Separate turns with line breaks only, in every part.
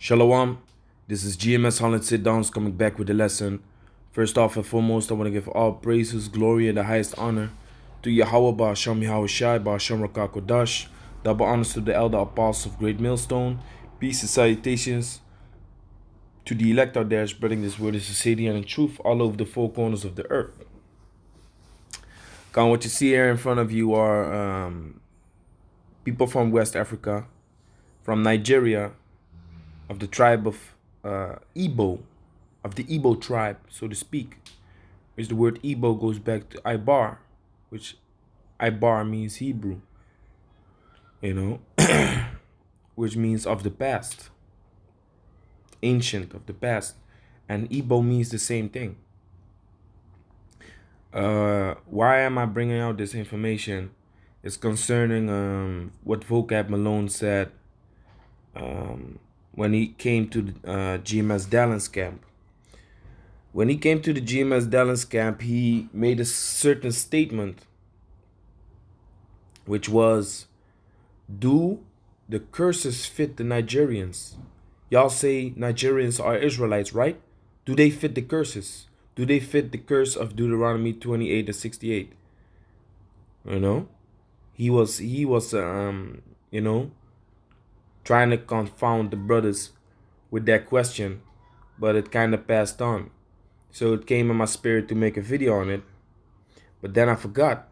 Shalom, this is GMS Holland Sit Downs coming back with the lesson. First off and foremost, I want to give all praises, glory, and the highest honor to Yahweh Ba'Hasham Yahushai Ba'Hasham Rakakodash. Double honors to the elder apostles of Great Millstone. Peace and salutations to the elect out there spreading this word of sincerity and truth all over the four corners of the earth. What you see here in front of you are people from West Africa, from Nigeria, of the tribe of Igbo, of the Igbo tribe, so to speak, which the word Igbo goes back to Ibar, which Ibar means Hebrew, which means of the past, ancient of the past, and Igbo means the same thing. Why am I bringing out this information? It's concerning what Vocab Malone said when he came to the GMS Dallas camp. When he came to the GMS Dallas camp, he made a certain statement, which was, do the curses fit the Nigerians? Y'all say Nigerians are Israelites, right? Do they fit the curses? Do they fit the curse of Deuteronomy 28 and 68? He was trying to confound the brothers with that question, but it kind of passed on. So it came in my spirit to make a video on it, but then I forgot.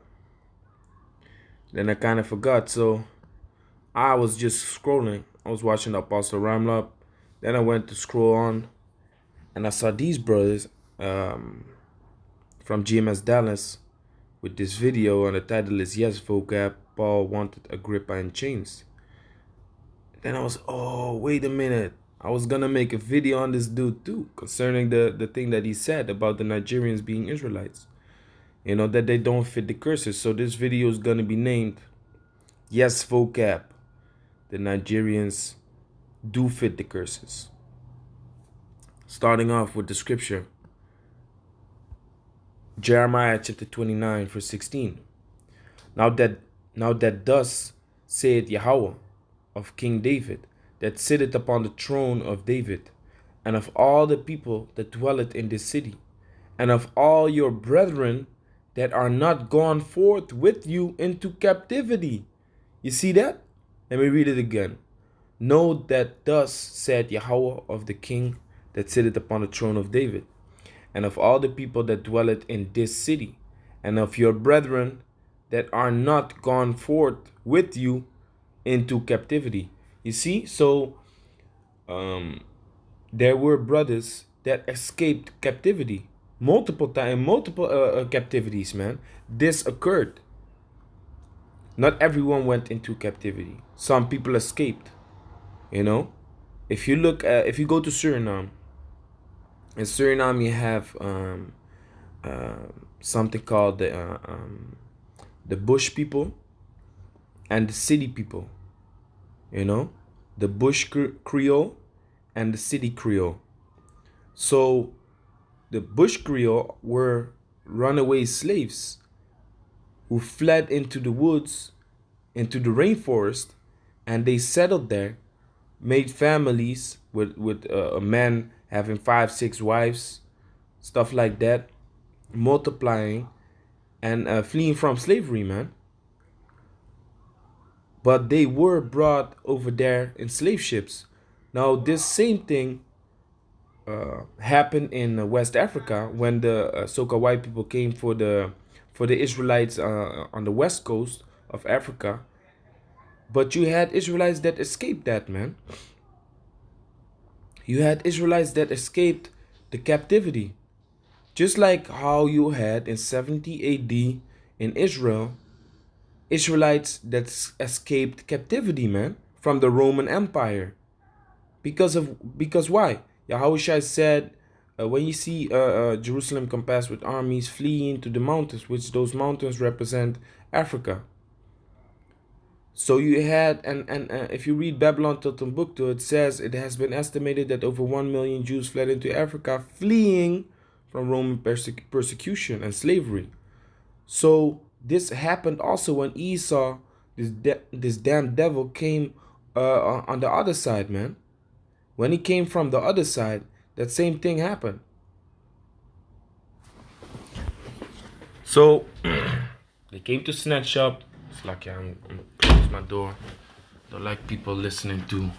Then I kind of forgot, so I was just scrolling. I was watching the Apostle Ramlab. Then I went to scroll on, and I saw these brothers from GMS Dallas with this video, and the title is Yes, Vocab, Paul Wanted Agrippa in Chains. Then I was, oh, wait a minute. I was going to make a video on this dude too, concerning the thing that he said about the Nigerians being Israelites. That they don't fit the curses. So this video is going to be named, Yes, Vocab, the Nigerians do fit the curses. Starting off with the scripture. Jeremiah chapter 29, verse 16. Now that thus saith Yahweh, of King David, that sitteth upon the throne of David, and of all the people that dwelleth in this city, and of all your brethren that are not gone forth with you into captivity. You see that? Let me read it again. Know that thus said Yahweh of the King that sitteth upon the throne of David, and of all the people that dwelleth in this city, and of your brethren that are not gone forth with you into captivity. You see, so there were brothers that escaped captivity multiple captivities, man. This occurred. Not everyone went into captivity. Some people escaped. If you look at, if you go to Suriname, in Suriname you have something called the bush people and the city people. The bush Creole and the city Creole. So the bush Creole were runaway slaves who fled into the woods, into the rainforest, and they settled there, made families with a man having 5-6 wives, stuff like that, multiplying and fleeing from slavery, man. But they were brought over there in slave ships. Now, this same thing happened in West Africa when the so-called white people came for the Israelites on the west coast of Africa. But you had Israelites that escaped that, man. You had Israelites that escaped the captivity. Just like how you had in 70 AD in Israel, Israelites that escaped captivity, man, from the Roman Empire. Because why? Yahushua said, when you see Jerusalem compassed with armies, flee into the mountains, which those mountains represent Africa. So you had, and if you read Babylon till Timbuktu, it says it has been estimated that over 1 million Jews fled into Africa, fleeing from Roman persecution and slavery. So this happened also when Esau, this damn devil, came on the other side, man. When he came from the other side, that same thing happened. So they came to snatch up. It's like I'm gonna close my door. Don't like people listening to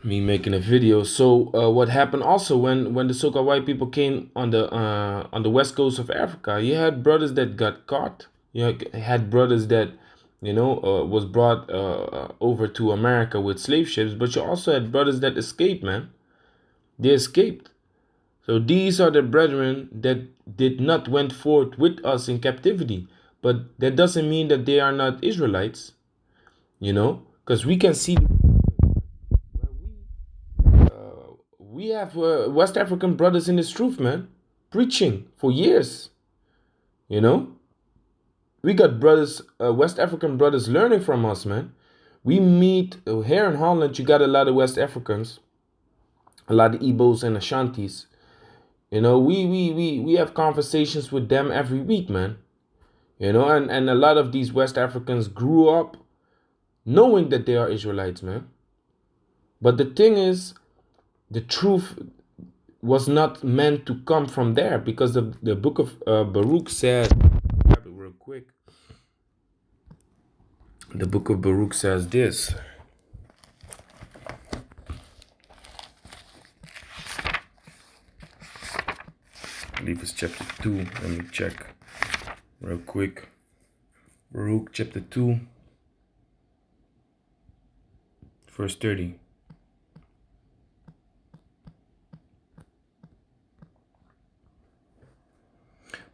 me making a video. So what happened also when the so-called white people came on the west coast of Africa, you had brothers that got caught. You had brothers that was brought over to America with slave ships, but you also had brothers that escaped, man. They escaped. So these are the brethren that did not went forth with us in captivity, but that doesn't mean that they are not Israelites, because we can see we have West African brothers in this truth, man, preaching for years. We got brothers, West African brothers learning from us, man. We meet here in Holland. You got a lot of West Africans, a lot of Igbos and Ashantis. We have conversations with them every week, man. And a lot of these West Africans grew up knowing that they are Israelites, man. But the thing is, the truth was not meant to come from there, because the book of Baruch said, grab it real quick. The book of Baruch says this. I believe it's chapter 2. Let me check real quick. Baruch chapter 2, verse 30.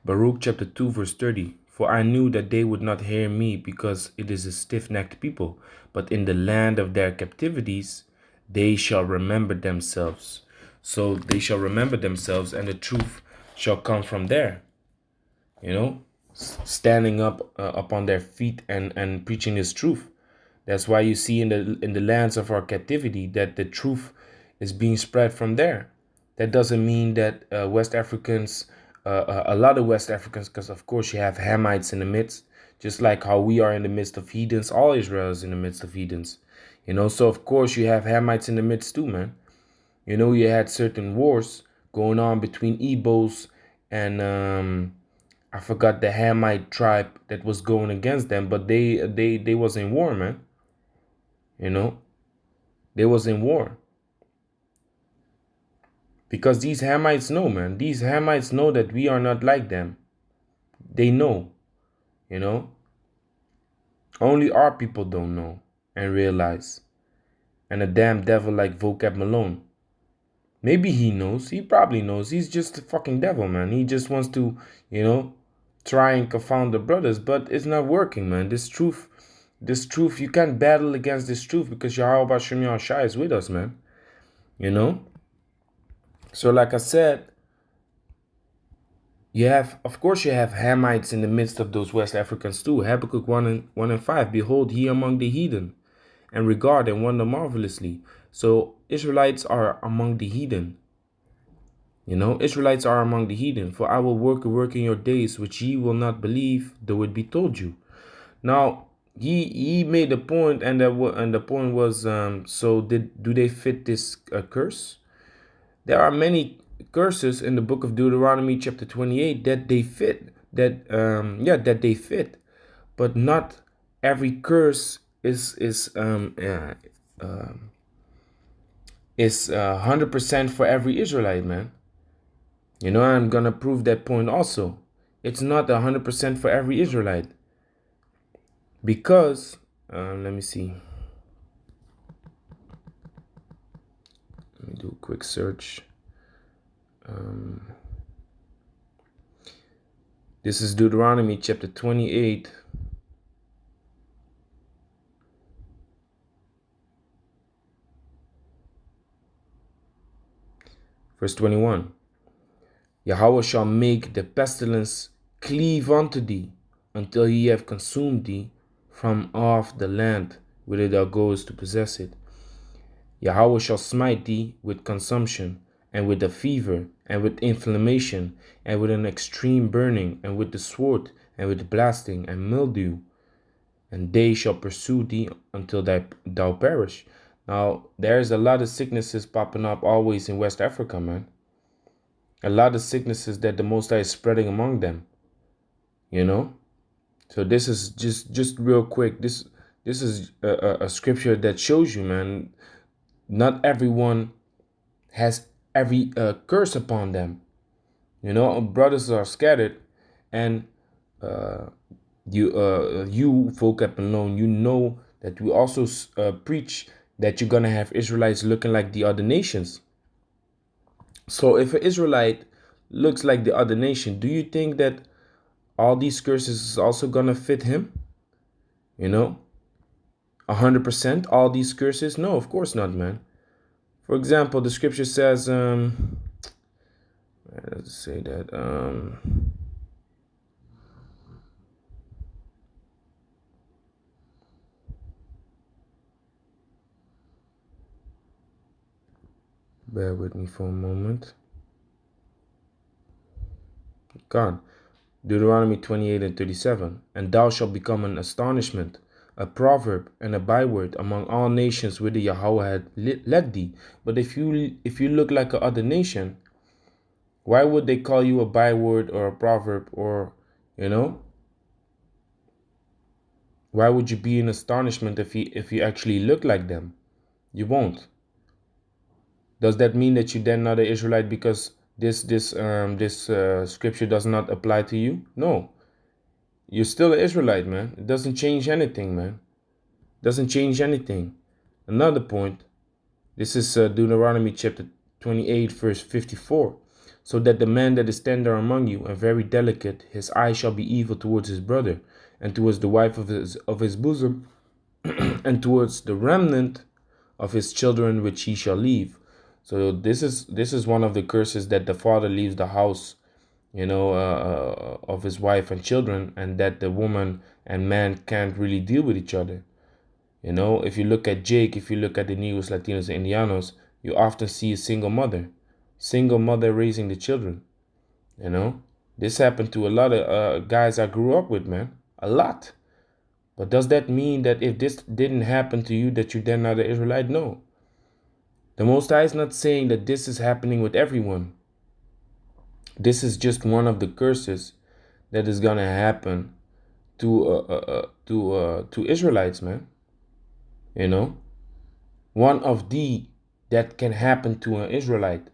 Baruch chapter 2, verse 30. For I knew that they would not hear me, because it is a stiff-necked people. But in the land of their captivities, they shall remember themselves. So they shall remember themselves, and the truth shall come from there. Standing up upon their feet and preaching this truth. That's why you see in the lands of our captivity that the truth is being spread from there. That doesn't mean that West Africans, a lot of West Africans, because of course you have Hamites in the midst, just like how we are in the midst of heathens. All Israel is in the midst of heathens. So of course you have Hamites in the midst too, man. You had certain wars going on between Igbos and I forgot the Hamite tribe that was going against them, but they was in war, man. They was in war. Because these Hamites know, man. These Hamites know that we are not like them. They know, Only our people don't know and realize. And a damn devil like Vocab Malone. Maybe he knows. He probably knows. He's just a fucking devil, man. He just wants to, try and confound the brothers. But it's not working, man. This truth, you can't battle against this truth, because Yahweh Shem Shai is with us, man. So like I said, of course you have Hamites in the midst of those West Africans too. Habakkuk 1 and 5. Behold, he among the heathen, and regard and wonder marvelously. So Israelites are among the heathen. Israelites are among the heathen. For I will work a work in your days, which ye will not believe, though it be told you. Now he made a point, and the point was, so do they fit this curse? There are many curses in the book of Deuteronomy chapter 28 that they fit, that they fit, but not every curse is 100% for every Israelite, man. I'm gonna prove that point also. It's not 100% for every Israelite, because let me see. Let me do a quick search. This is Deuteronomy chapter 28. Verse 21. Yahweh shall make the pestilence cleave unto thee, until he have consumed thee from off the land whither thou goest to possess it. Yahweh shall smite thee with consumption, and with a fever, and with inflammation, and with an extreme burning, and with the sword, and with blasting, and mildew. And they shall pursue thee until thou perish. Now, there's a lot of sicknesses popping up always in West Africa, man. A lot of sicknesses that the Most High is spreading among them, you know? So this is just real quick. This is a scripture that shows you, man, not everyone has every curse upon them. You know, brothers are scattered, and uh, you Vocab alone, you know that we also preach that you're gonna have Israelites looking like the other nations. So if an Israelite looks like the other nation, do you think that all these curses is also gonna fit him? You know, 100% all these curses? No, of course not, man. For example, the scripture says, let's say that, bear with me for a moment. God, Deuteronomy 28:37, and thou shalt become an astonishment, a proverb, and a byword among all nations whither Yahweh had led thee. But if you look like a other nation, why would they call you a byword or a proverb, or you know? Why would you be in astonishment if you actually look like them? You won't. Does that mean that you then not an Israelite because this scripture does not apply to you? No, you're still an Israelite, man. It doesn't change anything, man. It doesn't change anything. Another point. This is Deuteronomy chapter 28, verse 54. So that the man that is tender among you and very delicate, his eye shall be evil towards his brother, and towards the wife of his bosom, and towards the remnant of his children which he shall leave. So this is one of the curses, that the father leaves the house, of his wife and children, and that the woman and man can't really deal with each other. If you look at Jake, if you look at the Negros, Latinos, and Indianos, you often see a single mother raising the children. This happened to a lot of guys I grew up with, man, a lot. But does that mean that if this didn't happen to you, that you then not an Israelite? No. The Most High is not saying that this is happening with everyone. This is just one of the curses that is gonna happen to Israelites, man. One of the that can happen to an Israelite.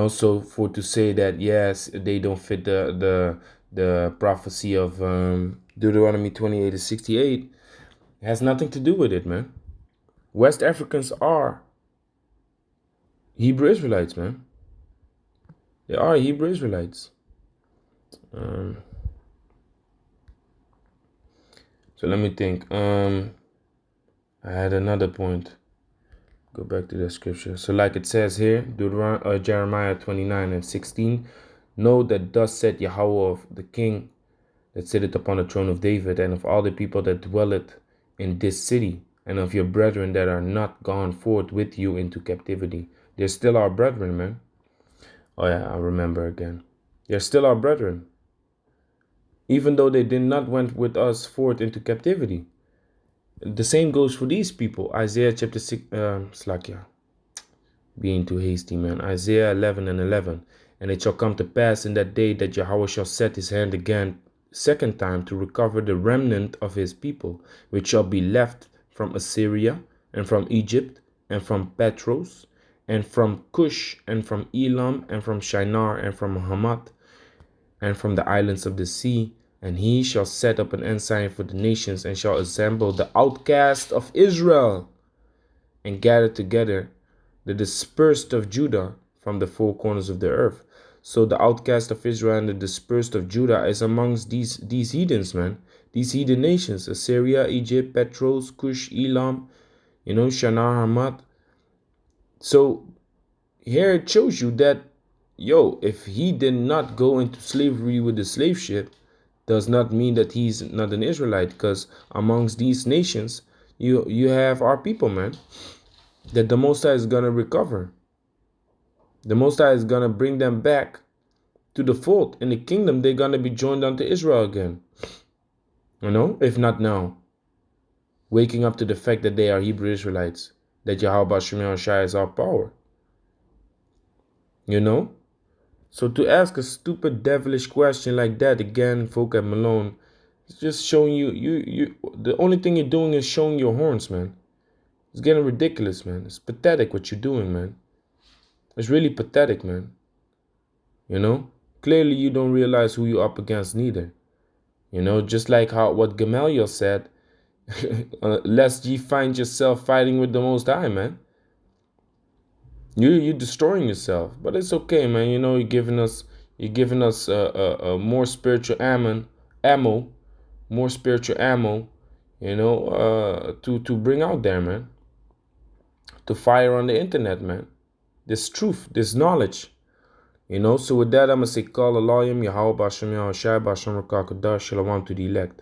So for to say that yes, they don't fit the prophecy of Deuteronomy 28:68 has nothing to do with it, man. West Africans are Hebrew Israelites, man. They are Hebrew Israelites. So let me think. I had another point. Go back to the scripture. So like it says here, Jeremiah 29:16, know that thus said Yahweh of the king that sitteth upon the throne of David, and of all the people that dwelleth in this city, and of your brethren that are not gone forth with you into captivity. They're still our brethren, man. Oh yeah, I remember again. They're still our brethren. Even though they did not went with us forth into captivity. The same goes for these people. Isaiah chapter 6, Slakia. Being too hasty, man. Isaiah 11:11. And it shall come to pass in that day that Yahweh shall set his hand again, second time, to recover the remnant of his people, which shall be left from Assyria, and from Egypt, and from Petros, and from Cush, and from Elam, and from Shinar, and from Hamath, and from the islands of the sea. And he shall set up an ensign for the nations, and shall assemble the outcast of Israel, and gather together the dispersed of Judah from the four corners of the earth. So the outcast of Israel and the dispersed of Judah is amongst these heathens, man. These heathen nations: Assyria, Egypt, Petros, Cush, Elam, Shinar, Hamath. So here it shows you that, if he did not go into slavery with the slave ship, does not mean that he's not an Israelite, because amongst these nations, you have our people, man, that the Most High is going to recover. The Most High is going to bring them back to the fold. In the kingdom, they're going to be joined unto Israel again. If not now. waking up to the fact that they are Hebrew Israelites, that Yahweh Shem Yahushua is our power. You know? So to ask a stupid devilish question like that again, Vocab Malone, it's just showing you the only thing you're doing is showing your horns, man. It's getting ridiculous, man. It's pathetic what you're doing, man. It's really pathetic, man. You know? Clearly you don't realize who you're up against neither. You know, just like what Gamaliel said, lest ye find yourself fighting with the Most High, man. You're destroying yourself, but it's okay, man. You know, you're giving us more spiritual ammo, more spiritual ammo. You know, to bring out there, man. To fire on the internet, man. This truth, this knowledge. You know. So with that, I'm gonna say, call Elohim Yahweh Bashem Yahushai Bashem Rakakadash Shalom to the elect.